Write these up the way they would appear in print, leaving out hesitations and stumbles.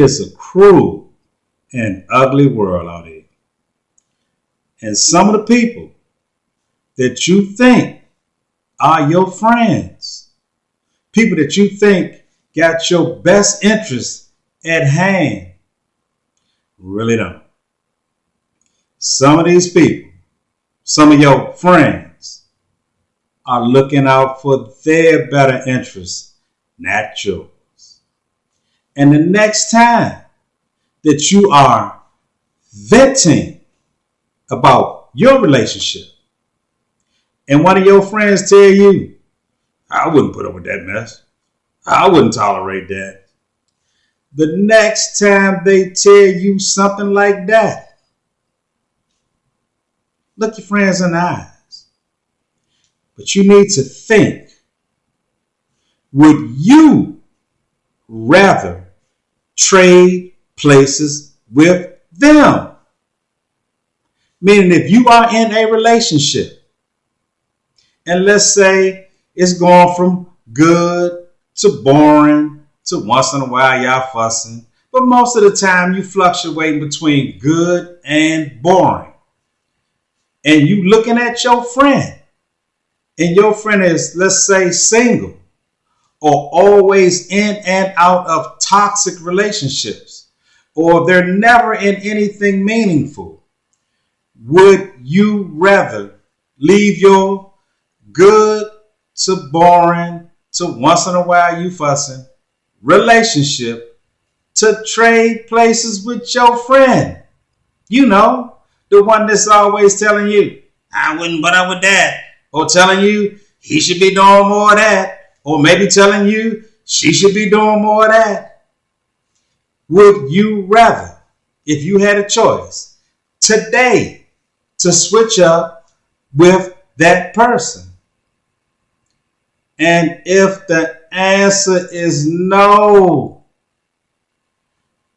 It's a cruel and ugly world out here. And some of the people that you think are your friends, people that you think got your best interests at hand, really don't. Some of these people, some of your friends, are looking out for their better interests, not yours. And the next time that you are venting about your relationship and one of your friends tell you, I wouldn't put up with that mess, I wouldn't tolerate that. The next time they tell you something like that, look your friends in the eyes. But you need to think, would you rather trade places with them? Meaning if you are in a relationship and let's say it's going from good to boring to once in a while y'all fussing, but most of the time you fluctuate between good and boring. And you looking at your friend and your friend is, let's say, single or always in and out of toxic relationships, or they're never in anything meaningful, would you rather leave your good to boring to once in a while you fussing relationship to trade places with your friend? You know, the one that's always telling you, I wouldn't put up with that. Or telling you he should be doing more of that. Or maybe telling you she should be doing more of that. Would you rather, if you had a choice today, to switch up with that person? And if the answer is no,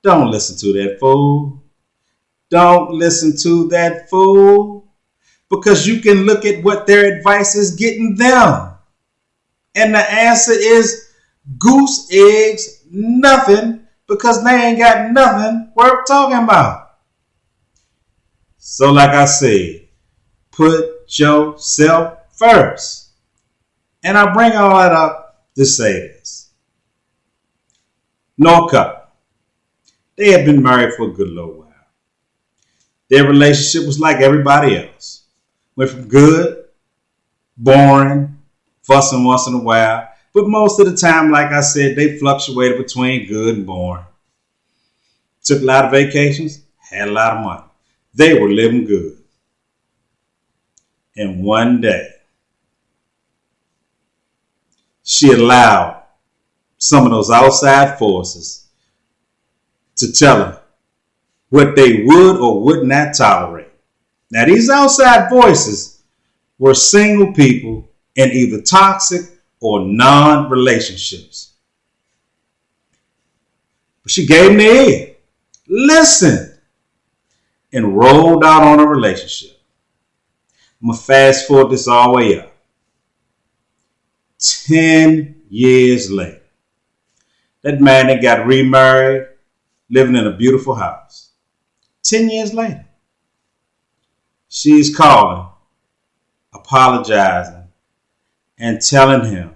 don't listen to that fool. Don't listen to that fool, because you can look at what their advice is getting them. And the answer is goose eggs, nothing, because they ain't got nothing worth talking about. So like I said, put yourself first. And I bring all that up to say this. No couple, they had been married for a good little while. Their relationship was like everybody else. Went from good, boring, fussing once in a while. But most of the time, like I said, they fluctuated between good and boring. Took a lot of vacations, had a lot of money. They were living good. And one day, she allowed some of those outside forces to tell her what they would or would not tolerate. Now, these outside voices were single people in either toxic or non-relationships. But she gave them the ear, listened, and rolled out on a relationship. I'm going to fast forward this all the way up. 10 years later, that man that got remarried, living in a beautiful house. 10 years later, she's calling, apologizing, and telling him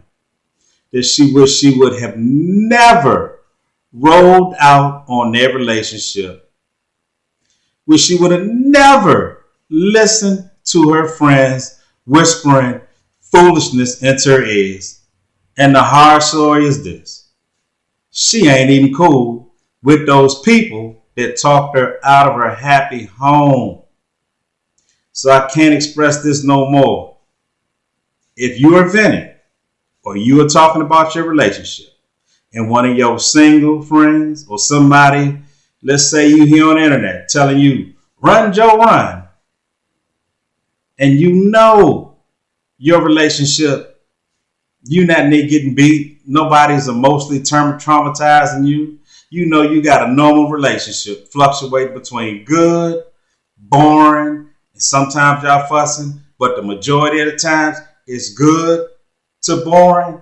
that she wished she would have never rolled out on their relationship. Wish she would have never listened to her friends whispering foolishness into her ears. And the hard story is this: she ain't even cool with those people that talked her out of her happy home. So I can't express this no more. If you are venting or you are talking about your relationship and one of your single friends or somebody, let's say you hear on the internet telling you, run Joe run, and you know your relationship, you not getting beat, nobody's emotionally traumatizing you, you know you got a normal relationship, fluctuate between good, boring, and sometimes y'all fussing, but the majority of the times it's good to boring.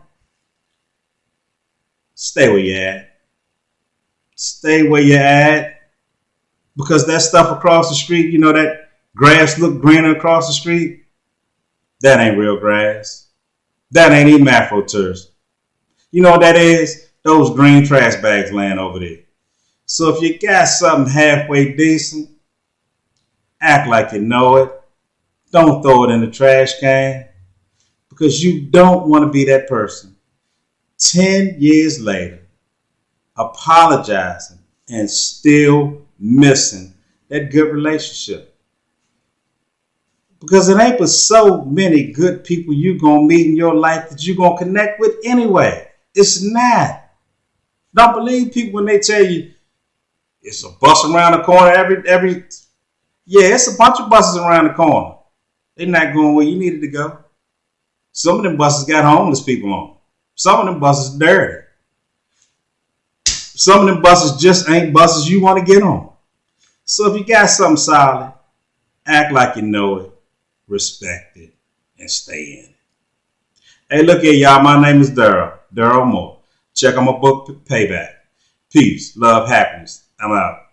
Stay where you at. Stay where you're at. Because that stuff across the street, you know, that grass look greener across the street, that ain't real grass. That ain't even AfroTurf. You know what that is? Those green trash bags laying over there. So if you got something halfway decent, act like you know it. Don't throw it in the trash can. Because you don't want to be that person 10 years later apologizing and still missing that good relationship. Because it ain't but so many good people you're going to meet in your life that you're going to connect with anyway. It's not. Don't believe people when they tell you it's a bus around the corner yeah, it's a bunch of buses around the corner. They're not going where you needed to go. Some of them buses got homeless people on. Some of them buses dirty. Some of them buses just ain't buses you want to get on. So if you got something solid, act like you know it, respect it, and stay in it. Hey, look here, y'all. My name is Daryl Moore. Check out my book, Payback. Peace, love, happiness. I'm out.